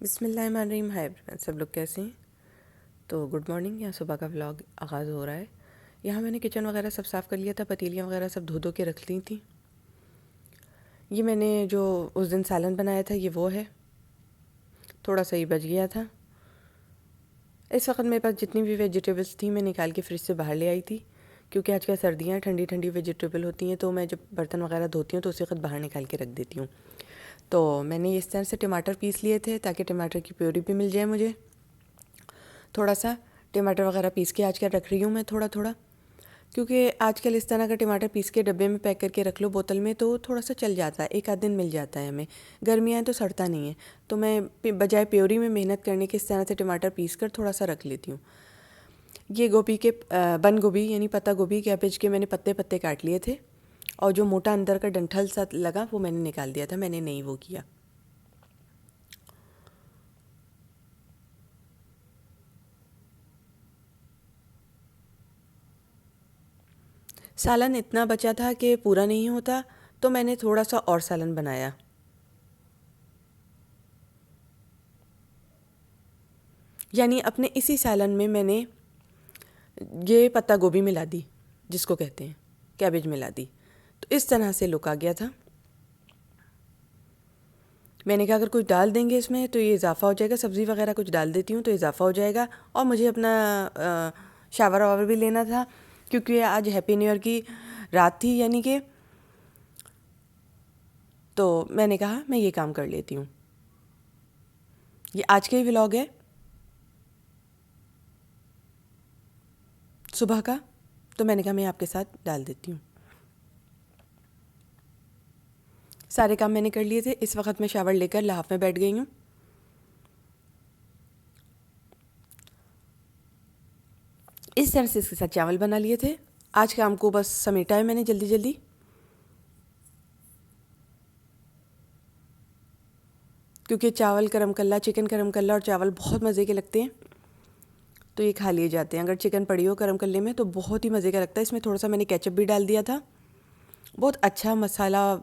बिस्मिल्लाहिर्रहमानिर्रहीम। Hi everyone, सब लोग कैसे हैं? तो गुड मॉर्निंग। यहाँ सुबह का व्लॉग आगाज़ हो रहा है। यहाँ मैंने किचन वगैरह सब साफ़ कर लिया था, पतीलियाँ वगैरह सब धो के रख ली थी। ये मैंने जो उस दिन सालन बनाया था ये वो है, थोड़ा सा ही बच गया था। इस वक्त मेरे पास जितनी भी वेजिटेबल्स थी मैं निकाल के फ्रिज से बाहर ले आई थी, क्योंकि आजकल सर्दियाँ ठंडी ठंडी वेजिटेबल होती हैं, तो मैं जब बर्तन वगैरह धोती हूँ तो उसी वक्त बाहर निकाल के रख देती हूँ। तो मैंने इस तरह से टमाटर पीस लिए थे ताकि टमाटर की प्योरी भी मिल जाए मुझे। थोड़ा सा टमाटर वगैरह पीस के आजकल रख रही हूँ मैं थोड़ा थोड़ा, क्योंकि आजकल इस तरह का टमाटर पीस के डब्बे में पैक करके रख लो बोतल में तो थोड़ा सा चल जाता है, एक आध दिन मिल जाता है हमें। गर्मियाँ हैं तो सड़ता नहीं है, तो मैं बजाय प्योरी में मेहनत करने के इस तरह से टमाटर पीस कर थोड़ा सा रख लेती हूँ। ये गोभी के बंद गोभी यानी पत्ता गोभी कैबेज के मैंने पत्ते पत्ते काट लिए थे, और जो मोटा अंदर का डंठल सा लगा वो मैंने निकाल दिया था, मैंने नहीं वो किया। सालन इतना बचा था कि पूरा नहीं होता, तो मैंने थोड़ा सा और सालन बनाया। यानी अपने इसी सालन में मैंने ये पत्ता गोभी मिला दी, जिसको कहते हैं कैबेज मिला दी, तो इस तरह से लुक आ गया था। मैंने कहा अगर कुछ डाल देंगे इसमें तो ये इजाफ़ा हो जाएगा, सब्ज़ी वगैरह कुछ डाल देती हूँ तो इजाफ़ा हो जाएगा। और मुझे अपना शावर वावर भी लेना था, क्योंकि आज हैप्पी न्यू ईयर की रात थी यानी कि, तो मैंने कहा मैं ये काम कर लेती हूँ। ये आज का ही व्लॉग है सुबह का, तो मैंने कहा मैं आपके साथ डाल देती हूँ। सारे काम मैंने कर लिए थे। इस वक्त मैं शावर लेकर लहाफ में बैठ गई हूँ। इस तरह से इसके साथ चावल बना लिए थे। आज काम को बस समेटा है मैंने जल्दी जल्दी, क्योंकि चावल गरम कल्ला, चिकन गरम कल्ला और चावल बहुत मज़े के लगते हैं, तो ये खा लिए जाते हैं। अगर चिकन पड़ी हो गरम कल्ले में तो बहुत ही मज़े का लगता है। इसमें थोड़ा सा मैंने केचप भी डाल दिया था, बहुत अच्छा मसाला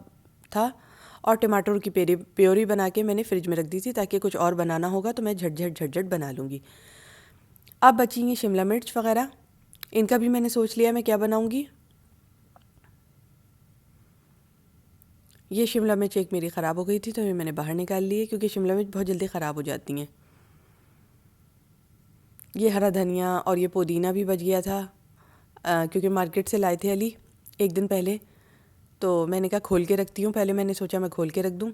था। और टमाटर की प्योरी बना के मैंने फ्रिज में रख दी थी, ताकि कुछ और बनाना होगा तो मैं झटझट झटझट बना लूँगी। अब बची शिमला मिर्च वगैरह, इनका भी मैंने सोच लिया मैं क्या बनाऊँगी। ये शिमला मिर्च एक मेरी ख़राब हो गई थी, तो ये मैंने बाहर निकाल ली है, क्योंकि शिमला मिर्च बहुत जल्दी ख़राब हो जाती हैं। ये हरा धनिया और ये पुदीना भी बच गया था, क्योंकि मार्केट से लाए थे अली एक दिन पहले, तो मैंने कहा खोल के रखती हूँ। पहले मैंने सोचा मैं खोल के रख दूँ,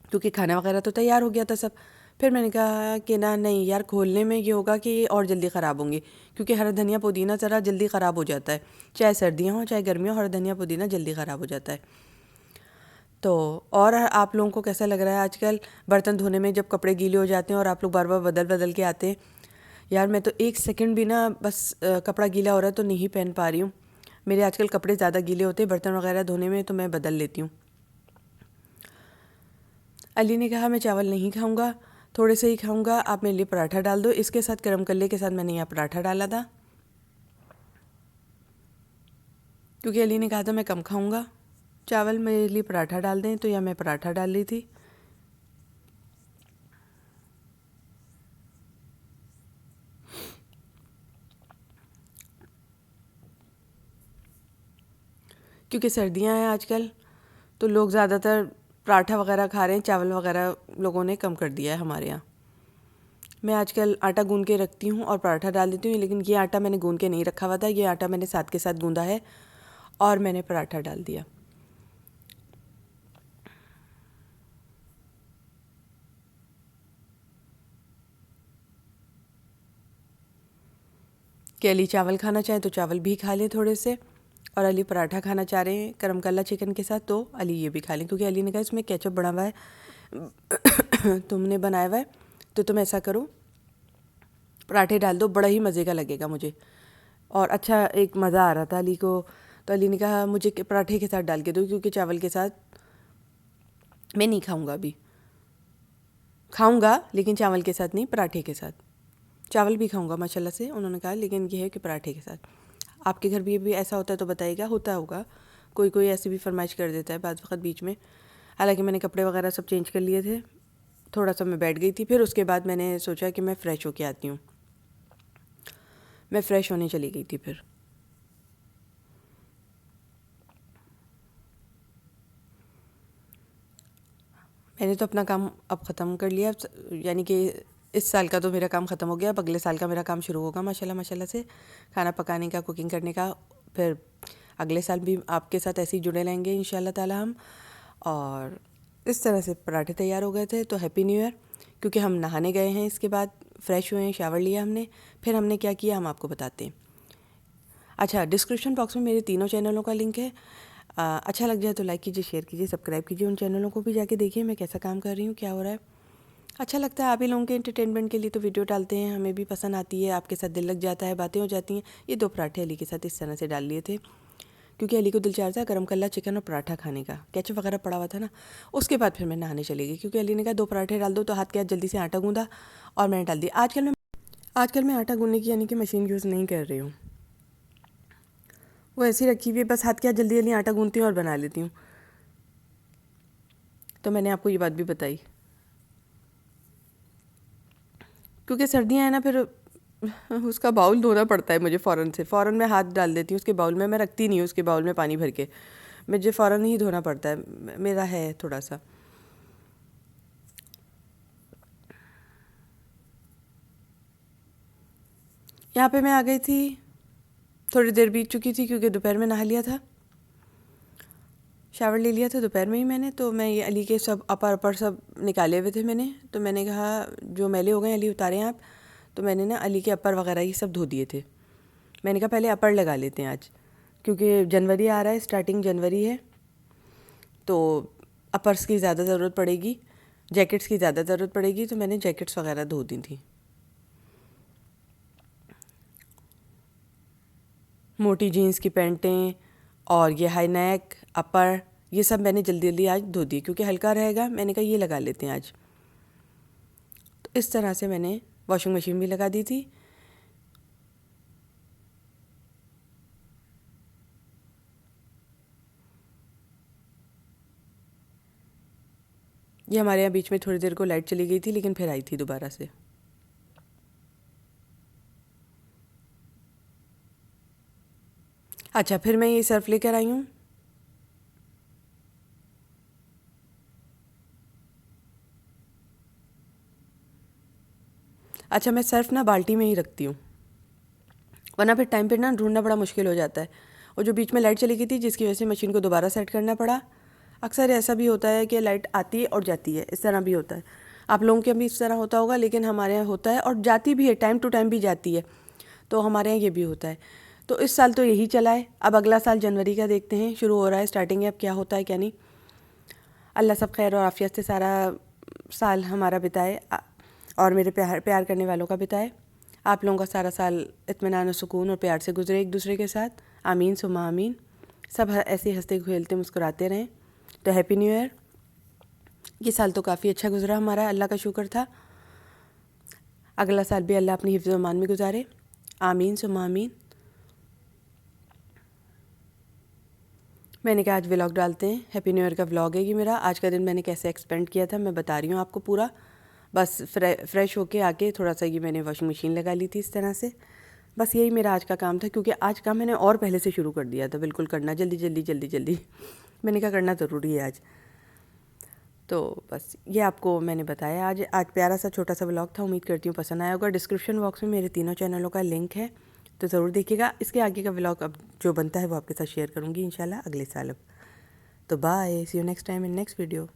क्योंकि खाना वगैरह तो तैयार हो गया था सब। फिर मैंने कहा कि ना, नहीं यार, खोलने में ये होगा कि ये और जल्दी ख़राब होंगे, क्योंकि हरा धनिया पुदीना ज़रा जल्दी ख़राब हो जाता है, चाहे सर्दियाँ हों चाहे गर्मियाँ हो, हरा धनिया पुदीना जल्दी ख़राब हो जाता है। तो और आप लोगों को कैसा लग रहा है आजकल बर्तन धोने में, जब कपड़े गीले हो जाते हैं और आप लोग बार बार बदल बदल के आते हैं? यार मैं तो एक सेकंड भी ना, बस कपड़ा गीला हो रहा है तो नहीं पहन पा रही हूँ। मेरे आजकल कपड़े ज़्यादा गीले होते हैं बर्तन वगैरह धोने में, तो मैं बदल लेती हूँ। अली ने कहा मैं चावल नहीं खाऊंगा, थोड़े से ही खाऊंगा, आप मेरे लिए पराठा डाल दो। इसके साथ गरम कल्ले के साथ मैंने यहाँ पराठा डाला था, क्योंकि अली ने कहा था मैं कम खाऊंगा चावल, मेरे लिए पराठा डाल दें, तो यहाँ मैं पराठा डाल ली थी। क्योंकि सर्दियाँ हैं आजकल, तो लोग ज़्यादातर पराठा वगैरह खा रहे हैं, चावल वगैरह लोगों ने कम कर दिया है हमारे यहाँ। मैं आजकल आटा गूंद के रखती हूँ और पराठा डाल देती हूँ, लेकिन ये आटा मैंने गूंद के नहीं रखा हुआ था, ये आटा मैंने साथ के साथ गूंदा है और मैंने पराठा डाल दिया। कि अली चावल खाना चाहें तो चावल भी खा लें थोड़े से, और अली पराठा खाना चाह रहे हैं गरम कल्ला चिकन के साथ, तो अली ये भी खा लें, क्योंकि अली ने कहा इसमें केचप बना हुआ है तुमने बनाया हुआ है, तो तुम ऐसा करो पराठे डाल दो, बड़ा ही मज़े का लगेगा मुझे। और अच्छा एक मज़ा आ रहा था अली को, तो अली ने कहा मुझे पराठे के साथ डाल के दो, क्योंकि चावल के साथ मैं नहीं खाऊंगा, अभी खाऊंगा लेकिन चावल के साथ नहीं, पराठे के साथ। चावल भी खाऊंगा माशाल्लाह से, उन्होंने कहा, लेकिन ये है कि पराठे के साथ। आपके घर भी ऐसा होता है तो बताइएगा, होता होगा, कोई कोई ऐसी भी फरमाइश कर देता है बाद वक्त बीच में। हालांकि मैंने कपड़े वगैरह सब चेंज कर लिए थे, थोड़ा सा मैं बैठ गई थी। फिर उसके बाद मैंने सोचा कि मैं फ़्रेश होके आती हूँ। मैं फ़्रेश होने चली गई थी फिर। मैंने तो अपना काम अब ख़त्म कर लिया, यानी कि इस साल का तो मेरा काम ख़त्म हो गया। अब अगले साल का मेरा काम शुरू होगा माशाल्लाह माशाल्लाह से, खाना पकाने का, कुकिंग करने का। फिर अगले साल भी आपके साथ ऐसे ही जुड़े रहेंगे इंशाल्लाह ताला हम। और इस तरह से पराठे तैयार हो गए थे। तो हैप्पी न्यू ईयर। क्योंकि हम नहाने गए हैं, इसके बाद फ़्रेश हुए हैं, शावर लिया हमने। फिर हमने क्या किया हम आपको बताते हैं। अच्छा, डिस्क्रिप्शन बॉक्स में मेरे तीनों चैनलों का लिंक है। अच्छा लग जाए तो लाइक कीजिए, शेयर कीजिए, सब्सक्राइब कीजिए। उन चैनलों को भी जाके देखिए मैं कैसा काम कर रही हूँ, क्या हो रहा है। अच्छा लगता है, आप ही लोगों के एंटरटेनमेंट के लिए तो वीडियो डालते हैं, हमें भी पसंद आती है, आपके साथ दिल लग जाता है, बातें हो जाती हैं। ये 2 पराठे अली के साथ इस तरह से डाल लिए थे क्योंकि अली को दिल चाह रहा था गरम कल्ला चिकन और पराठा खाने का। केचप वगैरह पड़ा हुआ था ना। उसके बाद फिर मैं नहाने चली गई क्योंकि अली ने कहा 2 पराठे डाल दो, तो हाथ के हाथ जल्दी से आटा गूँधा और मैंने डाल दिया। आजकल मैं आटा गूँधने की यानी कि मशीन यूज़ नहीं कर रही हूँ। वो ऐसी रखी हुई है, बस हाथ के हाथ जल्दी जल्दी आटा गूँधती हूँ और बना लेती हूँ। तो मैंने आपको ये बात भी बताई क्योंकि सर्दियाँ हैं ना, फिर उसका बाउल धोना पड़ता है मुझे फ़ौरन मैं हाथ डाल देती हूँ उसके बाउल में। मैं रखती नहीं हूँ उसके बाउल में पानी भर के, मुझे फ़ौरन ही धोना पड़ता है। मेरा है थोड़ा सा। यहाँ पे मैं आ गई थी, थोड़ी देर बीत चुकी थी क्योंकि दोपहर में नहा लिया था, शावर ले लिया था दोपहर में ही मैंने। तो मैं ये अली के सब अपर सब निकाले हुए थे मैंने। तो मैंने कहा जो मैले हो गए अली उतारें आप। तो मैंने ना अली के अपर वगैरह ये सब धो दिए थे। मैंने कहा पहले अपर लगा लेते हैं आज, क्योंकि जनवरी आ रहा है, स्टार्टिंग जनवरी है, तो अपर्स की ज़्यादा ज़रूरत पड़ेगी, जैकेट्स की ज़्यादा ज़रूरत पड़ेगी। तो मैंने जैकेट्स वगैरह धो दी थी। मोटी जीन्स की पैंटें और ये हाई नेक अपर, ये सब मैंने जल्दी जल्दी आज धो दी क्योंकि हल्का रहेगा। मैंने कहा ये लगा लेते हैं आज। तो इस तरह से मैंने वॉशिंग मशीन भी लगा दी थी। ये हमारे यहाँ बीच में थोड़ी देर को लाइट चली गई थी, लेकिन फिर आई थी दोबारा से। अच्छा, फिर मैं ये सर्फ लेकर आई हूँ। अच्छा, मैं सर्फ ना बाल्टी में ही रखती हूँ, वरना फिर टाइम पे ना ढूंढना बड़ा मुश्किल हो जाता है। और जो बीच में लाइट चली गई थी जिसकी वजह से मशीन को दोबारा सेट करना पड़ा। अक्सर ऐसा भी होता है कि लाइट आती है और जाती है, इस तरह भी होता है। आप लोगों के भी इस तरह होता होगा, लेकिन हमारे यहाँ होता है और जाती भी है, टाइम टू टाइम भी जाती है। तो हमारे यहाँ ये भी होता है। तो इस साल तो यही चला है। अब अगला साल जनवरी का देखते हैं, शुरू हो रहा है, स्टार्टिंग है, अब क्या होता है क्या नहीं। अल्लाह सब खैर और आफियत से सारा साल हमारा बिताए और मेरे प्यार प्यार करने वालों का बिताए। आप लोगों का सारा साल इत्मीनान और सुकून और प्यार से गुजरे एक दूसरे के साथ। आमीन सुम्मा आमीन। सब ऐसे हंसते खेलते मुस्कुराते रहें। तो हैप्पी न्यू ईयर। ये साल तो काफ़ी अच्छा गुजरा हमारा, अल्लाह का शुक्र था। अगला साल भी अल्लाह अपनी हिफ्ज़ अमान में गुजारे। आमीन सुम्मा आमीन। मैंने कहा आज व्लॉग डालते हैं, हैप्पी न्यू ईयर का व्लॉग है ये मेरा। आज का दिन मैंने कैसे एक्सपेंड किया था मैं बता रही हूँ आपको पूरा। बस फ्रेश होके आके थोड़ा सा ये मैंने वॉशिंग मशीन लगा ली थी इस तरह से। बस यही मेरा आज का काम था, क्योंकि आज का मैंने और पहले से शुरू कर दिया था, बिल्कुल करना जल्दी जल्दी जल्दी जल्दी। मैंने कहा करना ज़रूरी है आज। तो बस ये आपको मैंने बताया आज प्यारा सा छोटा सा व्लॉग था। उम्मीद करती हूँ पसंद आया होगा। डिस्क्रिप्शन बॉक्स में मेरे तीनों चैनलों का लिंक है, तो ज़रूर देखिएगा। इसके आगे का व्लॉग अब जो बनता है वो आपके साथ शेयर करूँगी इंशाल्लाह अगले साल। अब तो bye, see you next time in next video.